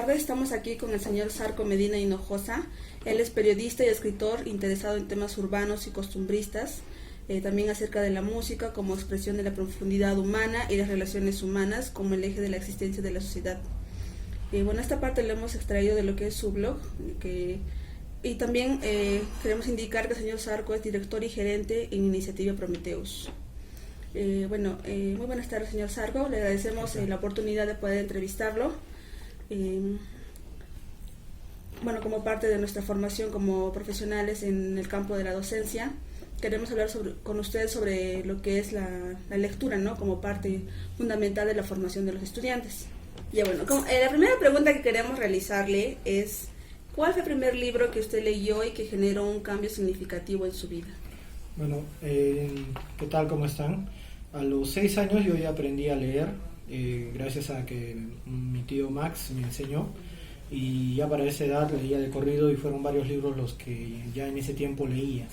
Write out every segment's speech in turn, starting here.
tardes. Estamos aquí con el señor Zarco Medina Hinojosa. Él es periodista y escritor interesado en temas urbanos y costumbristas, también acerca de la música como expresión de la profundidad humana y las relaciones humanas como el eje de la existencia de la sociedad. Bueno, esta parte la hemos extraído de lo que es su blog, y también queremos indicar que el señor Zarco es director y gerente en Iniciativa Prometheus. Muy buenas tardes, señor Zarco. Le agradecemos la oportunidad de poder entrevistarlo. Como parte de nuestra formación como profesionales en el campo de la docencia, queremos hablar con ustedes sobre lo que es la lectura, ¿no? Como parte fundamental de la formación de los estudiantes. La primera pregunta que queremos realizarle es: ¿cuál fue el primer libro que usted leyó y que generó un cambio significativo en su vida? Bueno, ¿qué tal? ¿Cómo están? A los 6 años yo ya aprendí a leer, gracias a que mi tío Max me enseñó, y ya para esa edad leía de corrido y fueron varios libros los que ya en ese tiempo leía.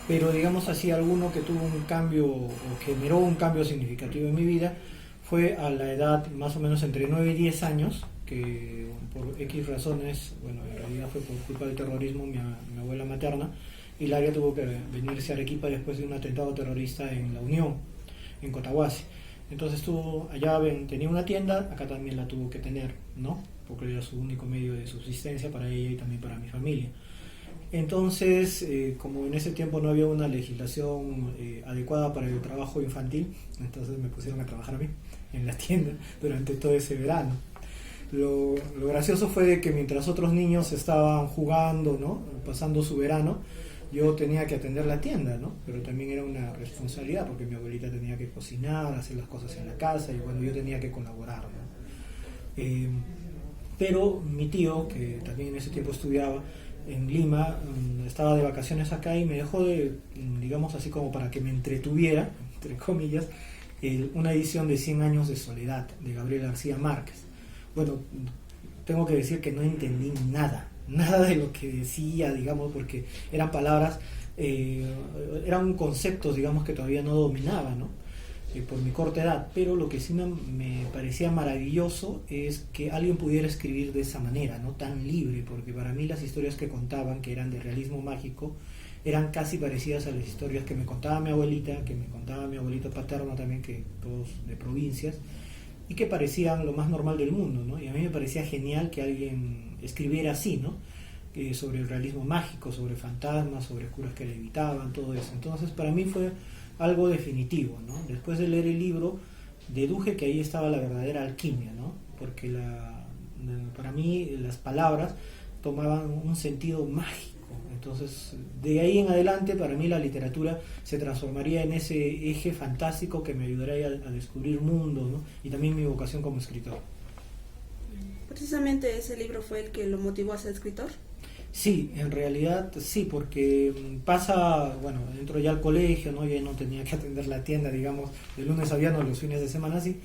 Pero digamos así, alguno que tuvo un cambio o generó un cambio significativo en mi vida fue a la edad más o menos entre 9 y 10 años, que por X razones, en realidad fue por culpa del terrorismo, mi abuela materna, Hilaria, tuvo que venirse a Arequipa después de un atentado terrorista en La Unión, en Cotahuasi. Entonces tenía una tienda, acá también la tuvo que tener, ¿no? Porque era su único medio de subsistencia para ella y también para mi familia. Entonces, como en ese tiempo no había una legislación adecuada para el trabajo infantil, entonces me pusieron a trabajar a mí en la tienda durante todo ese verano. Lo gracioso fue de que mientras otros niños estaban jugando, ¿no?, pasando su verano, yo tenía que atender la tienda, ¿no? Pero también era una responsabilidad porque mi abuelita tenía que cocinar, hacer las cosas en la casa, y yo tenía que colaborar, ¿no? Pero mi tío, que también en ese tiempo estudiaba en Lima, estaba de vacaciones acá y me dejó digamos así como para que me entretuviera, entre comillas, una edición de 100 años de soledad de Gabriel García Márquez. Bueno, tengo que decir que no entendí nada de lo que decía, digamos, porque eran palabras, eran conceptos, digamos, que todavía no dominaba, ¿no? Por mi corta edad, pero lo que sí me parecía maravilloso es que alguien pudiera escribir de esa manera, no tan libre, porque para mí las historias que contaban, que eran de realismo mágico, eran casi parecidas a las historias que me contaba mi abuelita, que me contaba mi abuelito paterno también, que todos de provincias, y que parecían lo más normal del mundo, ¿no? Y a mí me parecía genial que alguien escribiera así, ¿no? Sobre el realismo mágico, sobre fantasmas, sobre curas que levitaban, todo eso. Entonces para mí fue algo definitivo, ¿no? Después de leer el libro deduje que ahí estaba la verdadera alquimia, ¿no? Porque para mí las palabras tomaban un sentido mágico. Entonces, de ahí en adelante, para mí la literatura se transformaría en ese eje fantástico que me ayudaría a descubrir mundos, ¿no? Y también mi vocación como escritor. ¿Precisamente ese libro fue el que lo motivó a ser escritor? Sí, en realidad sí, porque entro ya al colegio, ¿no? Ya no tenía que atender la tienda, digamos, de lunes a viernes, los fines de semana sí,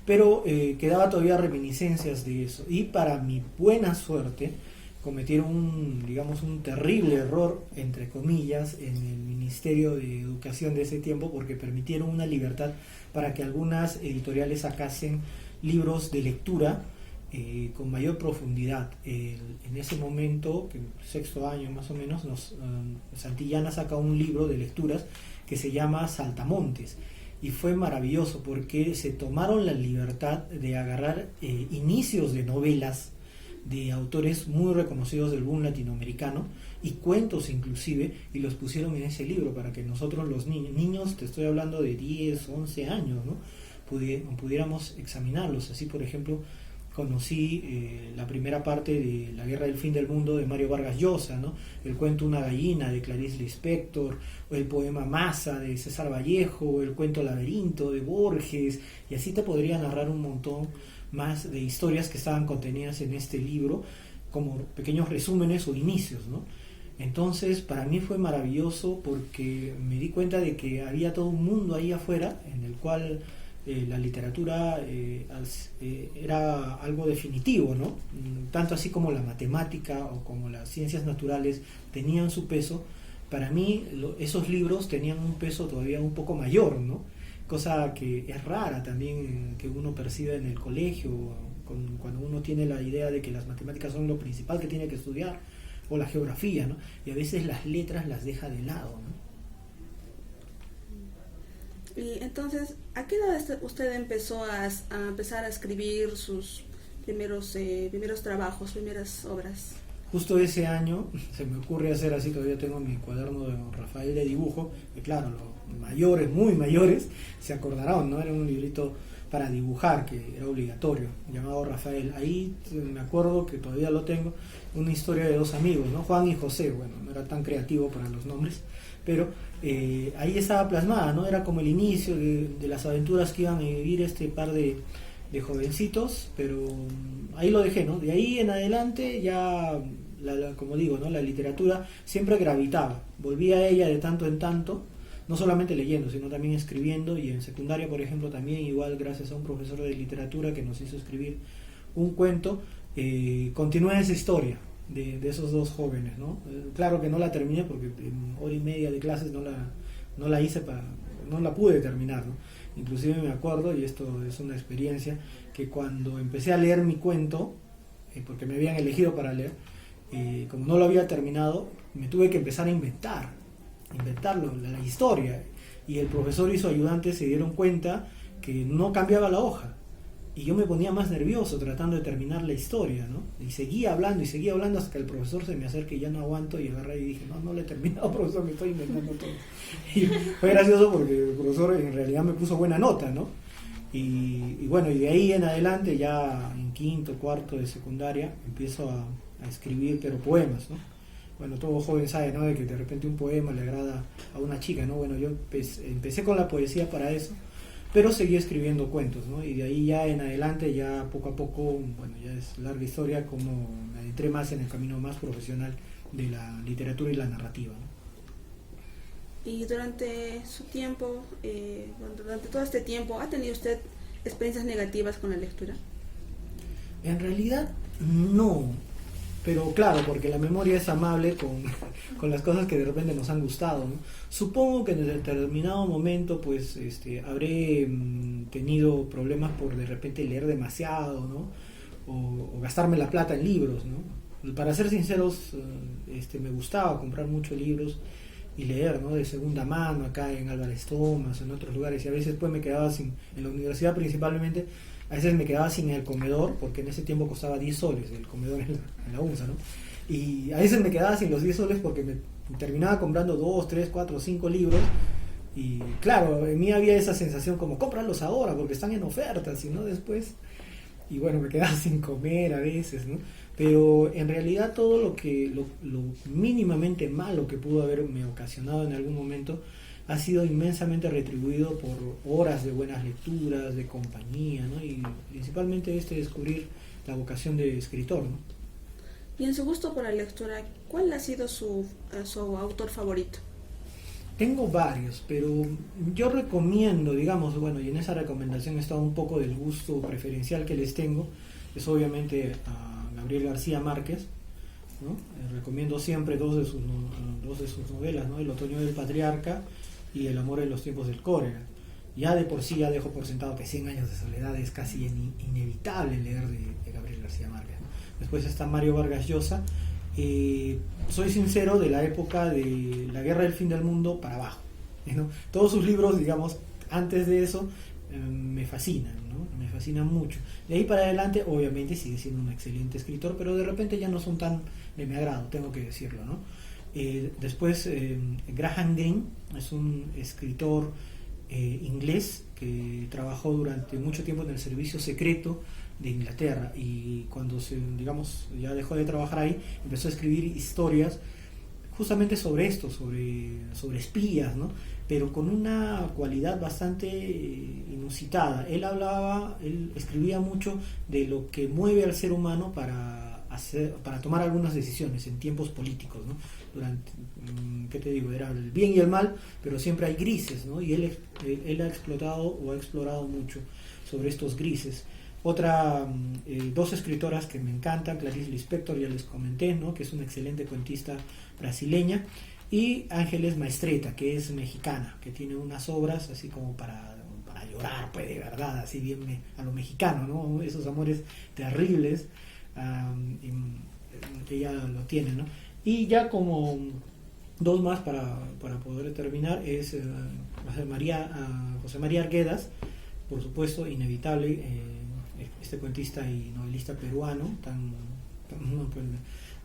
pero quedaba todavía reminiscencias de eso. Y para mi buena suerte, cometieron un terrible error, entre comillas, en el Ministerio de Educación de ese tiempo, porque permitieron una libertad para que algunas editoriales sacasen libros de lectura con mayor profundidad. En ese momento, que sexto año más o menos, Santillana saca un libro de lecturas que se llama Saltamontes, y fue maravilloso porque se tomaron la libertad de agarrar inicios de novelas de autores muy reconocidos del boom latinoamericano y cuentos inclusive, y los pusieron en ese libro para que nosotros los niños, te estoy hablando de 10, 11 años, ¿no?, pudiéramos examinarlos. Así, por ejemplo, conocí la primera parte de La Guerra del Fin del Mundo de Mario Vargas Llosa, ¿no?, el cuento Una gallina de Clarice Lispector, o el poema Masa de César Vallejo, el cuento Laberinto de Borges, y así te podría narrar un montón más de historias que estaban contenidas en este libro como pequeños resúmenes o inicios, ¿no? Entonces para mí fue maravilloso porque me di cuenta de que había todo un mundo ahí afuera en el cual la literatura era algo definitivo, ¿no? Tanto así como la matemática o como las ciencias naturales tenían su peso, para mí esos libros tenían un peso todavía un poco mayor, ¿no? Cosa que es rara también que uno perciba en el colegio, cuando uno tiene la idea de que las matemáticas son lo principal que tiene que estudiar, o la geografía, ¿no? Y a veces las letras las deja de lado, ¿no? Y entonces, ¿a qué edad usted empezó a empezar a escribir sus primeros trabajos, primeras obras? Justo ese año se me ocurre hacer así, todavía tengo mi cuaderno de Rafael de dibujo, que claro, los mayores, muy mayores, se acordarán, ¿no? Era un librito para dibujar, que era obligatorio, llamado Rafael. Ahí me acuerdo que todavía lo tengo, una historia de dos amigos, ¿no? Juan y José. Bueno, no era tan creativo para los nombres, pero ahí estaba plasmada, ¿no? Era como el inicio de las aventuras que iban a vivir este par de jovencitos, pero ahí lo dejé, ¿no? De ahí en adelante ya, como digo, ¿no? La literatura siempre gravitaba, volvía a ella de tanto en tanto, no solamente leyendo, sino también escribiendo, y en secundaria, por ejemplo, también igual gracias a un profesor de literatura que nos hizo escribir un cuento, continué esa historia de esos dos jóvenes, ¿no? Claro que no la terminé porque en hora y media de clases no la hice, no la pude terminar, ¿no? Inclusive me acuerdo, y esto es una experiencia, que cuando empecé a leer mi cuento, porque me habían elegido para leer, como no lo había terminado, me tuve que empezar a inventarlo, la historia, y el profesor y su ayudante se dieron cuenta que no cambiaba la hoja, y yo me ponía más nervioso tratando de terminar la historia, ¿no? Y seguía hablando hasta que el profesor se me acerca y ya no aguanto, y agarré y dije, no lo he terminado, profesor, me estoy inventando todo. Y fue gracioso porque el profesor en realidad me puso buena nota, ¿no? Y bueno, y de ahí en adelante, ya en quinto, cuarto de secundaria, empiezo a escribir, pero poemas, ¿no? Bueno, todo joven sabe, ¿no? De que de repente un poema le agrada a una chica, ¿no? Bueno, yo empecé con la poesía para eso, pero seguí escribiendo cuentos, ¿no? Y de ahí ya en adelante, ya poco a poco, bueno, ya es larga historia, como me adentré más en el camino más profesional de la literatura y la narrativa, ¿no? Y durante su tiempo, durante todo este tiempo, ¿ha tenido usted experiencias negativas con la lectura? En realidad, no. Pero claro, porque la memoria es amable con las cosas que de repente nos han gustado, ¿no? Supongo que en determinado momento pues habré tenido problemas por de repente leer demasiado, ¿no? O gastarme la plata en libros, ¿no? Para ser sinceros, me gustaba comprar muchos libros y leer, ¿no? De segunda mano, acá en Álvarez Thomas, en otros lugares, y a veces pues me quedaba sin, en la universidad principalmente, a veces me quedaba sin el comedor, porque en ese tiempo costaba 10 soles el comedor en la UNSA, ¿no? Y a veces me quedaba sin los 10 soles porque me terminaba comprando 2, 3, 4, 5 libros, y claro, en mí había esa sensación como, cómpralos ahora porque están en ofertas, y no después, y bueno, me quedaba sin comer a veces, ¿no? Pero en realidad todo lo mínimamente malo que pudo haberme ocasionado en algún momento ha sido inmensamente retribuido por horas de buenas lecturas, de compañía, ¿no? Y principalmente descubrir la vocación de escritor, ¿no? Y en su gusto por la lectura, ¿cuál ha sido su autor favorito? Tengo varios, pero yo recomiendo, digamos, bueno, y en esa recomendación está un poco del gusto preferencial que les tengo, es obviamente a Gabriel García Márquez, ¿no? Recomiendo siempre dos de sus novelas, ¿no? El otoño del patriarca y El amor en los tiempos del cólera. Ya de por sí ya dejo por sentado que 100 años de soledad es casi inevitable leer de Gabriel García Márquez, ¿no? Después está Mario Vargas Llosa. Soy sincero, de la época de La guerra del fin del mundo para abajo, ¿no? Todos sus libros, digamos, antes de eso, me fascinan, ¿no? Me fascinan mucho. De ahí para adelante, obviamente, sigue siendo un excelente escritor, pero de repente ya no son tan de mi agrado, tengo que decirlo, ¿no? Después, Graham Greene es un escritor inglés que trabajó durante mucho tiempo en el servicio secreto de Inglaterra, y cuando ya dejó de trabajar ahí, empezó a escribir historias justamente sobre esto, sobre espías, ¿no? Pero con una cualidad bastante inusitada. Él escribía mucho de lo que mueve al ser humano para tomar algunas decisiones en tiempos políticos, ¿no? ¿Qué te digo? Era el bien y el mal, pero siempre hay grises, ¿no? Y él ha explorado mucho sobre estos grises. Dos escritoras que me encantan, Clarice Lispector, ya les comenté, ¿no? Que es una excelente cuentista brasileña, y Ángeles Maestreta, que es mexicana, que tiene unas obras así como para llorar, pues de verdad, así bien a lo mexicano, ¿no? Esos amores terribles, que ella lo tiene, ¿no? Y ya como dos más para poder terminar es José María Arguedas, por supuesto, inevitable, este cuentista y novelista peruano,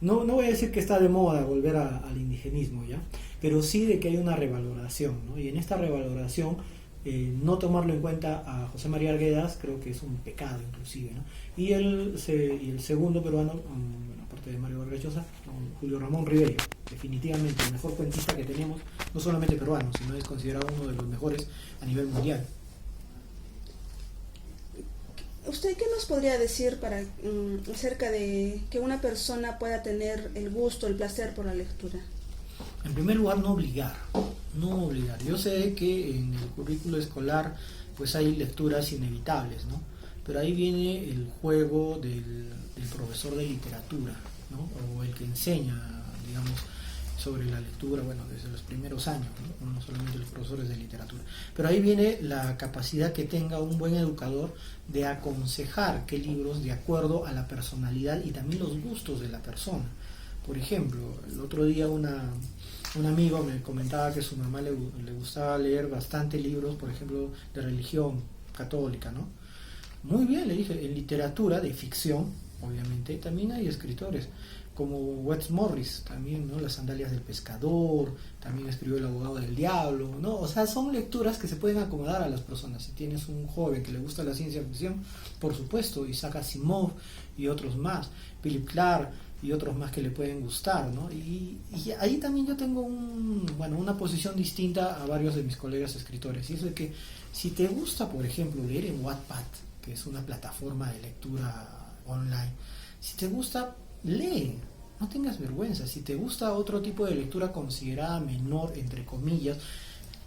no voy a decir que está de moda volver al indigenismo, ¿ya? Pero sí de que hay una revaloración, ¿no? Y en esta revaloración, no tomarlo en cuenta a José María Arguedas creo que es un pecado inclusive, ¿no? Y el segundo peruano, bueno, aparte de Mario Vargas Llosa, Julio Ramón Ribeiro, definitivamente el mejor cuentista que tenemos, no solamente peruano, sino es considerado uno de los mejores a nivel mundial. ¿Usted qué nos podría decir acerca de que una persona pueda tener el gusto, el placer por la lectura? En primer lugar, no obligar. Yo sé que en el currículo escolar pues hay lecturas inevitables, ¿no? Pero ahí viene el juego del profesor de literatura, ¿no? O el que enseña, digamos, sobre la lectura, bueno, desde los primeros años, ¿no? No solamente los profesores de literatura. Pero ahí viene la capacidad que tenga un buen educador de aconsejar qué libros de acuerdo a la personalidad y también los gustos de la persona. Por ejemplo, el otro día un amigo me comentaba que a su mamá le gustaba leer bastante libros, por ejemplo, de religión católica, ¿no? Muy bien, le dije, en literatura de ficción, obviamente, también hay escritores, como Wes Morris, también, ¿no? Las sandalias del pescador, también escribió El abogado del diablo, ¿no? O sea, son lecturas que se pueden acomodar a las personas. Si tienes un joven que le gusta la ciencia ficción, por supuesto, Isaac Asimov y otros más, Philip Clark y otros más que le pueden gustar, ¿no? Y ahí también yo tengo una posición distinta a varios de mis colegas escritores, y es de que si te gusta, por ejemplo, leer en Wattpad, que es una plataforma de lectura online, si te gusta, lee, no tengas vergüenza. Si te gusta otro tipo de lectura considerada menor, entre comillas,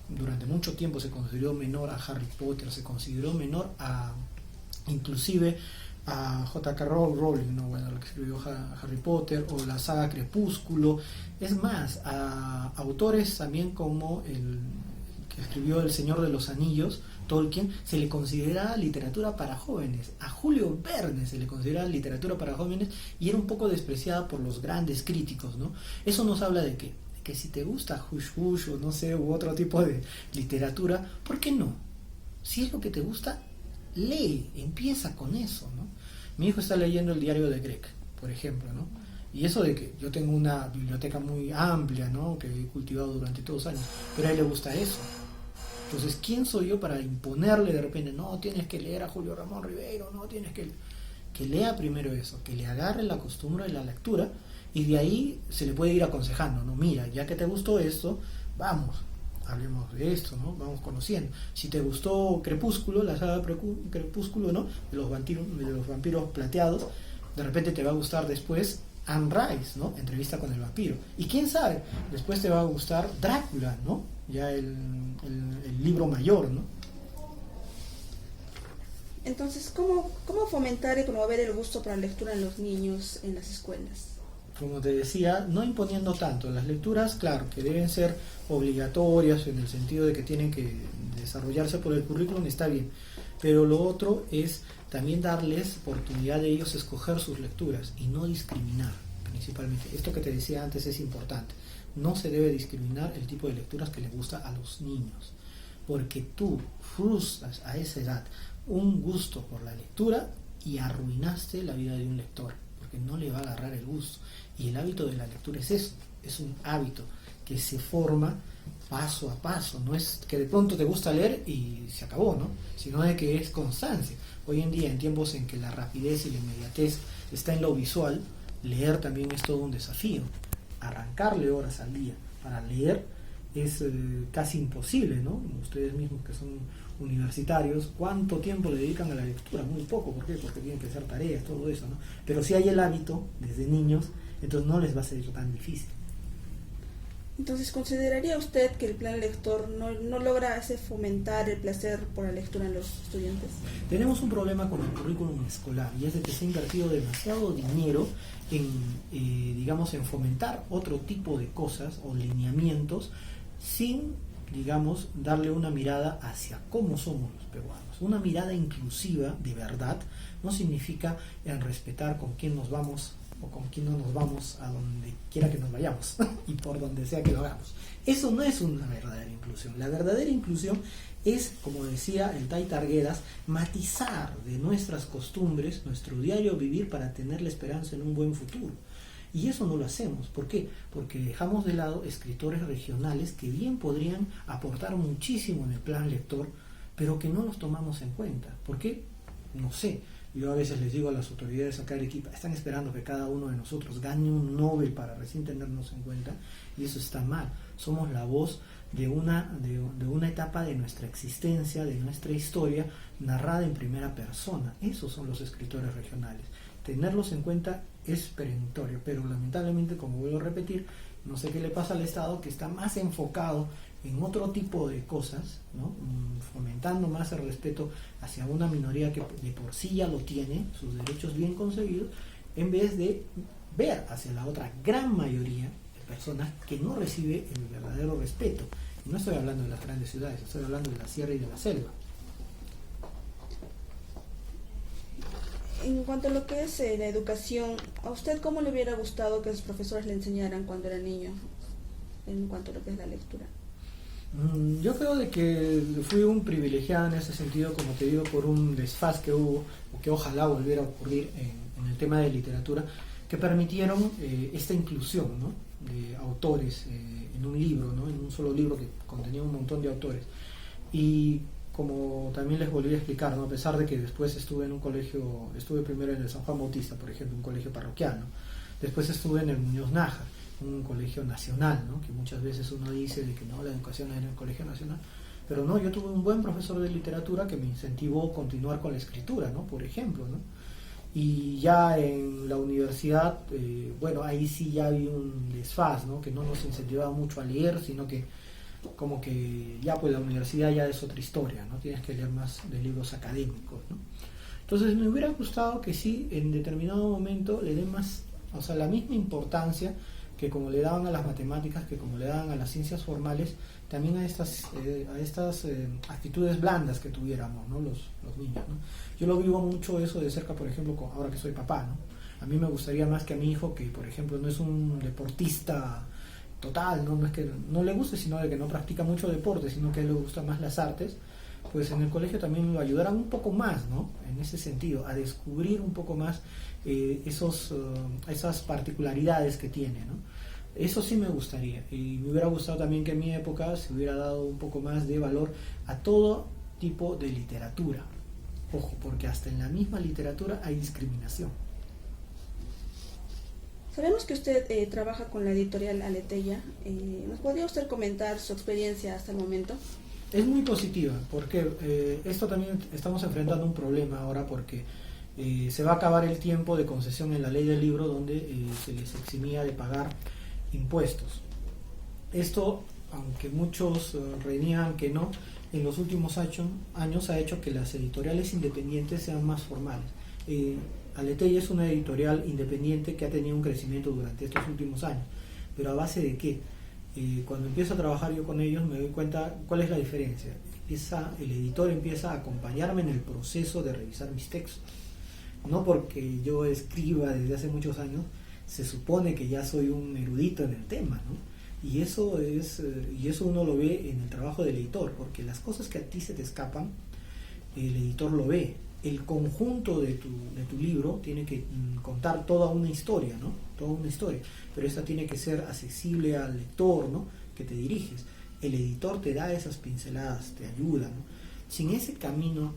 durante mucho tiempo se consideró menor a Harry Potter, se consideró menor a inclusive a J.K. Rowling, ¿no? Bueno, lo que escribió Harry Potter, o la saga Crepúsculo, es más, a autores también como el que escribió El Señor de los Anillos, Tolkien, se le considera literatura para jóvenes. A Julio Verne se le considera literatura para jóvenes y era un poco despreciada por los grandes críticos, ¿no? Eso nos habla de que si te gusta Hush Hush o no sé, u otro tipo de literatura, ¿por qué no? Si es lo que te gusta, lee, empieza con eso, ¿no? Mi hijo está leyendo el diario de Greg, por ejemplo, ¿no? Y eso de que yo tengo una biblioteca muy amplia, ¿no? Que he cultivado durante todos los años, pero a él le gusta eso. Entonces, ¿quién soy yo para imponerle de repente, no, tienes que leer a Julio Ramón Ribeiro, no, tienes que lea primero eso, que le agarre la costumbre de la lectura, y de ahí se le puede ir aconsejando, ¿no? Mira, ya que te gustó esto, vamos, hablemos de esto, ¿no? Vamos conociendo. Si te gustó Crepúsculo, la saga Crepúsculo, ¿no? De los vampiros plateados, de repente te va a gustar después Anne Rice, ¿no? Entrevista con el vampiro. Y quién sabe, después te va a gustar Drácula, ¿no? Ya el libro mayor, ¿no? Entonces, ¿cómo fomentar y promover el gusto por la lectura en los niños en las escuelas? Como te decía, no imponiendo tanto. Las lecturas, claro, que deben ser obligatorias en el sentido de que tienen que desarrollarse por el currículum, está bien. Pero lo otro es también darles oportunidad de ellos escoger sus lecturas y no discriminar, principalmente. Esto que te decía antes es importante. No se debe discriminar el tipo de lecturas que le gusta a los niños, porque tú frustras a esa edad un gusto por la lectura y arruinaste la vida de un lector, porque no le va a agarrar el gusto. Y el hábito de la lectura es eso, es un hábito que se forma paso a paso. No es que de pronto te gusta leer y se acabó, ¿no? Sino de que es constancia. Hoy en día, en tiempos en que la rapidez y la inmediatez está en lo visual, leer también es todo un desafío. Arrancarle horas al día para leer es casi imposible, ¿no? Ustedes mismos que son universitarios, ¿cuánto tiempo le dedican a la lectura? Muy poco. ¿Por qué? Porque tienen que hacer tareas, todo eso, ¿no? Pero si hay el hábito desde niños, entonces no les va a ser tan difícil. Entonces, ¿consideraría usted que el plan lector no logra fomentar el placer por la lectura en los estudiantes? Tenemos un problema con el currículum escolar, y es de que se ha invertido demasiado dinero en fomentar otro tipo de cosas o lineamientos sin digamos, darle una mirada hacia cómo somos los peruanos. Una mirada inclusiva de verdad no significa en respetar con quién nos vamos o con quién no nos vamos a donde quiera que nos vayamos y por donde sea que lo hagamos. Eso no es una verdadera inclusión. La verdadera inclusión es, como decía el Taita Arguedas, matizar de nuestras costumbres, nuestro diario vivir para tener la esperanza en un buen futuro. Y eso no lo hacemos. ¿Por qué? Porque dejamos de lado escritores regionales que bien podrían aportar muchísimo en el plan lector, pero que no los tomamos en cuenta. ¿Por qué? No sé. Yo a veces les digo a las autoridades acá de Arequipa, están esperando que cada uno de nosotros gane un Nobel para recién tenernos en cuenta, y eso está mal. Somos la voz de una etapa de nuestra existencia, de nuestra historia, narrada en primera persona. Esos son los escritores regionales. Tenerlos en cuenta es perentorio, pero lamentablemente, como vuelvo a repetir, no sé qué le pasa al Estado, que está más enfocado en otro tipo de cosas, ¿no? Fomentando más el respeto hacia una minoría que de por sí ya lo tiene, sus derechos bien conseguidos, en vez de ver hacia la otra gran mayoría de personas que no recibe el verdadero respeto. Y no estoy hablando de las grandes ciudades, estoy hablando de la sierra y de la selva. En cuanto a lo que es la educación, ¿a usted cómo le hubiera gustado que sus profesores le enseñaran cuando era niño en cuanto a lo que es la lectura? Yo creo de que fui un privilegiado en ese sentido, como te digo, por un desfaz que hubo, o que ojalá volviera a ocurrir en el tema de literatura, que permitieron esta inclusión, ¿no?, de autores en un libro, ¿no?, en un solo libro que contenía un montón de autores. Y como también les volví a explicar, ¿no?, a pesar de que después estuve en un colegio, estuve primero en el San Juan Bautista, por ejemplo, un colegio parroquial, ¿no?, después estuve en el Muñoz Nájar, un colegio nacional, ¿no?, que muchas veces uno dice de que no, la educación es en el colegio nacional, pero no, yo tuve un buen profesor de literatura que me incentivó a continuar con la escritura, ¿no?, por ejemplo, ¿no? Y ya en la universidad, bueno, ahí sí ya había un desfaz, ¿no?, que no nos incentivaba mucho a leer, sino que como que ya pues la universidad ya es otra historia, ¿no?, tienes que leer más de libros académicos, ¿no? Entonces me hubiera gustado que sí, en determinado momento le den más, o sea, la misma importancia que como le daban a las matemáticas, que como le daban a las ciencias formales, también a estas actitudes blandas que tuviéramos, ¿no?, los niños, ¿no? Yo lo vivo mucho eso de cerca, por ejemplo, ahora que soy papá, ¿no? A mí me gustaría más que a mi hijo, que por ejemplo no es un deportista total, ¿no? No es que no le guste, sino de que no practica mucho deporte, sino que a él le gustan más las artes, pues en el colegio también lo ayudarán un poco más, ¿no?, en ese sentido, a descubrir un poco más esas particularidades que tiene, ¿no? Eso sí me gustaría, y me hubiera gustado también que en mi época se hubiera dado un poco más de valor a todo tipo de literatura. Ojo, porque hasta en la misma literatura hay discriminación. Sabemos que usted trabaja con la editorial Aleteia. ¿Nos podría usted comentar su experiencia hasta el momento? Es muy positiva, porque esto también estamos enfrentando un problema ahora, porque se va a acabar el tiempo de concesión en la ley del libro donde se les eximía de pagar impuestos. Esto, aunque muchos reniegan que no, en los últimos años ha hecho que las editoriales independientes sean más formales. Aleteia es una editorial independiente que ha tenido un crecimiento durante estos últimos años, pero ¿a base de qué? Cuando empiezo a trabajar yo con ellos me doy cuenta cuál es la diferencia. El editor empieza a acompañarme en el proceso de revisar mis textos. No porque yo escriba desde hace muchos años, se supone que ya soy un erudito en el tema, ¿no? Y eso uno lo ve en el trabajo del editor, porque las cosas que a ti se te escapan, el editor lo ve. El conjunto de tu libro tiene que contar toda una historia, ¿no? Toda una historia, pero esta tiene que ser accesible al lector, ¿no?, que te diriges. El editor te da esas pinceladas, te ayuda, ¿no? Sin ese camino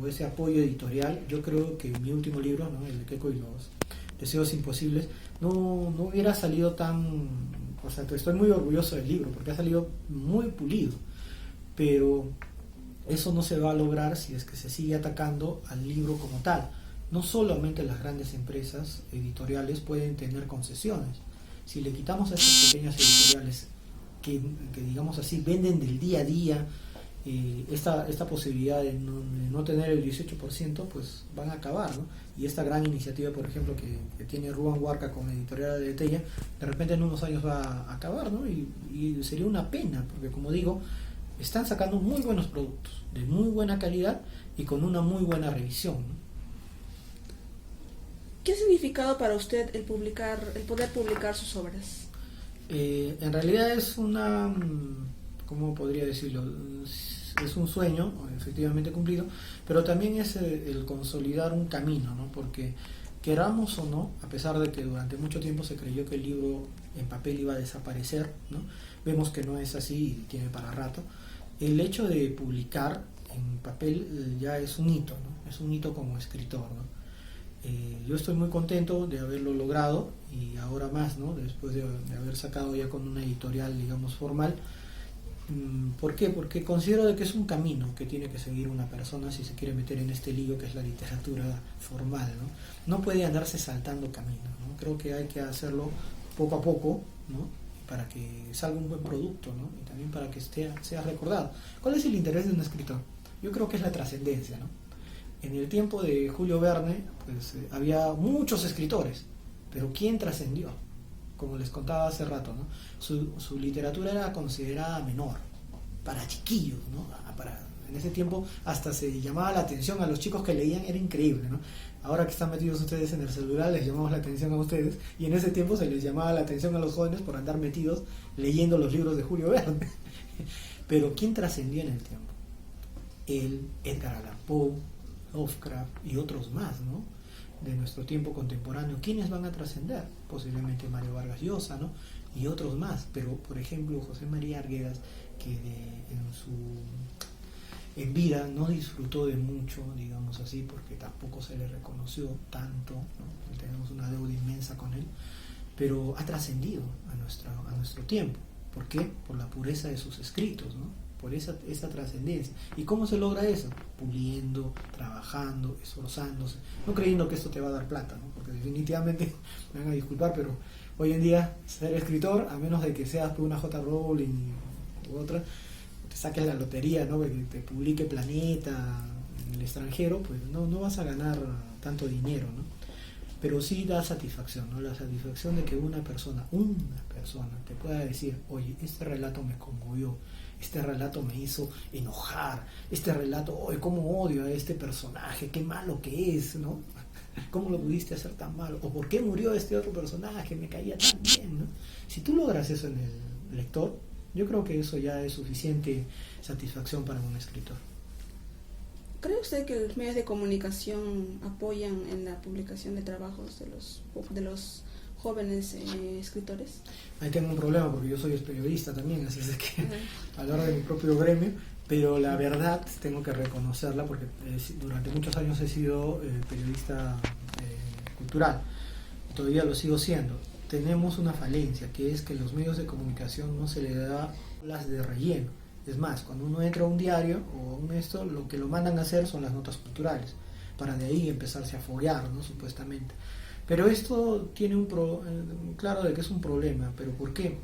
o ese apoyo editorial, yo creo que mi último libro, ¿no?, el de Keiko y los Deseos Imposibles, no hubiera salido tan... O sea, estoy muy orgulloso del libro porque ha salido muy pulido, pero eso no se va a lograr si es que se sigue atacando al libro como tal. No solamente las grandes empresas editoriales pueden tener concesiones. Si le quitamos a esas pequeñas editoriales que digamos así, venden del día a día esta posibilidad de no tener el 18%, pues van a acabar, ¿no? Y esta gran iniciativa, por ejemplo, que tiene Ruan Huarca con Editorial Aleteia, de repente en unos años va a acabar, ¿no? Y sería una pena, porque como digo, están sacando muy buenos productos, de muy buena calidad y con una muy buena revisión, ¿no? ¿Qué ha significado para usted el poder publicar sus obras? En realidad es una, ¿cómo podría decirlo? Es un sueño, efectivamente cumplido, pero también es el consolidar un camino, ¿no? Porque queramos o no, a pesar de que durante mucho tiempo se creyó que el libro en papel iba a desaparecer, ¿no? Vemos que no es así y tiene para rato. El hecho de publicar en papel ya es un hito, ¿no? Es un hito como escritor, ¿no? Yo estoy muy contento de haberlo logrado y ahora más, ¿no? Después de haber sacado ya con una editorial, digamos, formal. ¿Por qué? Porque considero de que es un camino que tiene que seguir una persona si se quiere meter en este lío que es la literatura formal, ¿no? No puede andarse saltando caminos, ¿no? Creo que hay que hacerlo poco a poco, ¿no? Para que salga un buen producto, ¿no? Y también para que sea recordado. ¿Cuál es el interés de un escritor? Yo creo que es la trascendencia, ¿no? En el tiempo de Julio Verne, pues había muchos escritores, pero ¿quién trascendió? Como les contaba hace rato, ¿no? Su literatura era considerada menor, para chiquillos, ¿no? En ese tiempo hasta se llamaba la atención a los chicos que leían, era increíble, ¿no? Ahora que están metidos ustedes en el celular, les llamamos la atención a ustedes, y en ese tiempo se les llamaba la atención a los jóvenes por andar metidos leyendo los libros de Julio Verne. Pero ¿quién trascendió en el tiempo? Él, Edgar Allan Poe, Lovecraft y otros más, ¿no? De nuestro tiempo contemporáneo. ¿Quiénes van a trascender? Posiblemente Mario Vargas Llosa, ¿no? Y otros más. Pero, por ejemplo, José María Arguedas, que en vida no disfrutó de mucho, digamos así, porque tampoco se le reconoció tanto, ¿no? Tenemos una deuda inmensa con él, pero ha trascendido a nuestro tiempo. ¿Por qué? Por la pureza de sus escritos, ¿no? Por esa trascendencia. ¿Y cómo se logra eso? Puliendo, trabajando, esforzándose, no creyendo que esto te va a dar plata, ¿no? Porque definitivamente, me van a disculpar, pero hoy en día ser escritor, a menos de que seas por una J. Rowling u otra, te saques la lotería, ¿no? Que te publique Planeta en el extranjero, pues no vas a ganar tanto dinero, ¿no? Pero sí da satisfacción, ¿no? La satisfacción de que una persona te pueda decir, oye, este relato me conmovió, este relato me hizo enojar, este relato, oye, cómo odio a este personaje, qué malo que es, ¿no? ¿Cómo lo pudiste hacer tan malo? O ¿por qué murió este otro personaje? Me caía tan bien, ¿no? Si tú logras eso en el lector, yo creo que eso ya es suficiente satisfacción para un escritor. ¿Cree usted que los medios de comunicación apoyan en la publicación de trabajos de los jóvenes escritores? Ahí tengo un problema porque yo soy periodista también, así es que hablar de mi propio gremio, pero la verdad tengo que reconocerla porque durante muchos años he sido periodista cultural, todavía lo sigo siendo. Tenemos una falencia, que es que los medios de comunicación no se le da las de relleno. Es más, cuando uno entra a un diario o lo que lo mandan a hacer son las notas culturales, para de ahí empezarse a foguear, ¿no? Supuestamente. Pero esto tiene claro de que es un problema, pero ¿por qué?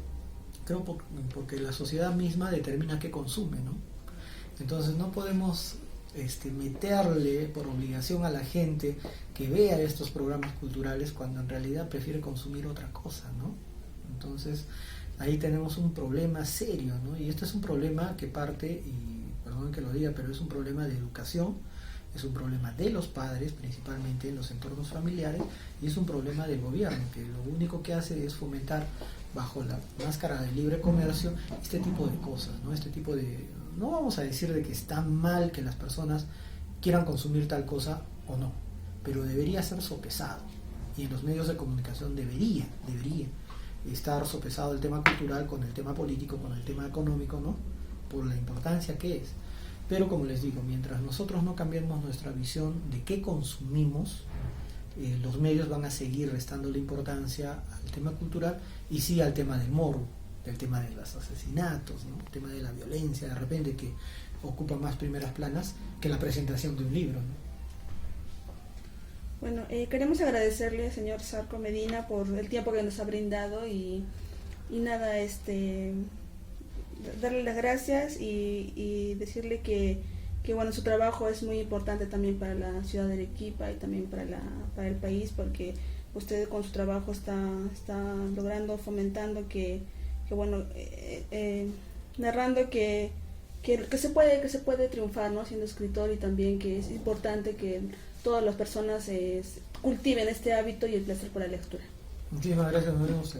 Creo porque la sociedad misma determina qué consume, ¿no? Entonces no podemos meterle por obligación a la gente que vea estos programas culturales cuando en realidad prefiere consumir otra cosa, ¿no? Entonces ahí tenemos un problema serio, ¿no? Y este es un problema que parte, y perdón que lo diga, pero es un problema de educación, es un problema de los padres, principalmente en los entornos familiares, y es un problema del gobierno, que lo único que hace es fomentar, bajo la máscara del libre comercio, este tipo de cosas, ¿no? No vamos a decir de que está mal que las personas quieran consumir tal cosa o no, pero debería ser sopesado, y en los medios de comunicación debería estar sopesado el tema cultural con el tema político, con el tema económico, ¿no? Por la importancia que es. Pero como les digo, mientras nosotros no cambiemos nuestra visión de qué consumimos, los medios van a seguir restando la importancia al tema cultural y sí al tema del morbo, del tema de los asesinatos, ¿no? El tema de la violencia, de repente, que ocupa más primeras planas que la presentación de un libro, ¿no? Bueno, queremos agradecerle, señor Zarco Medina, por el tiempo que nos ha brindado y nada, darle las gracias y decirle que bueno, su trabajo es muy importante también para la ciudad de Arequipa y también para el país, porque usted con su trabajo está logrando, fomentando bueno, narrando que se puede triunfar, ¿no? Siendo escritor, y también que es importante que todas las personas cultiven este hábito y el placer por la lectura. Muchísimas gracias, nos vemos.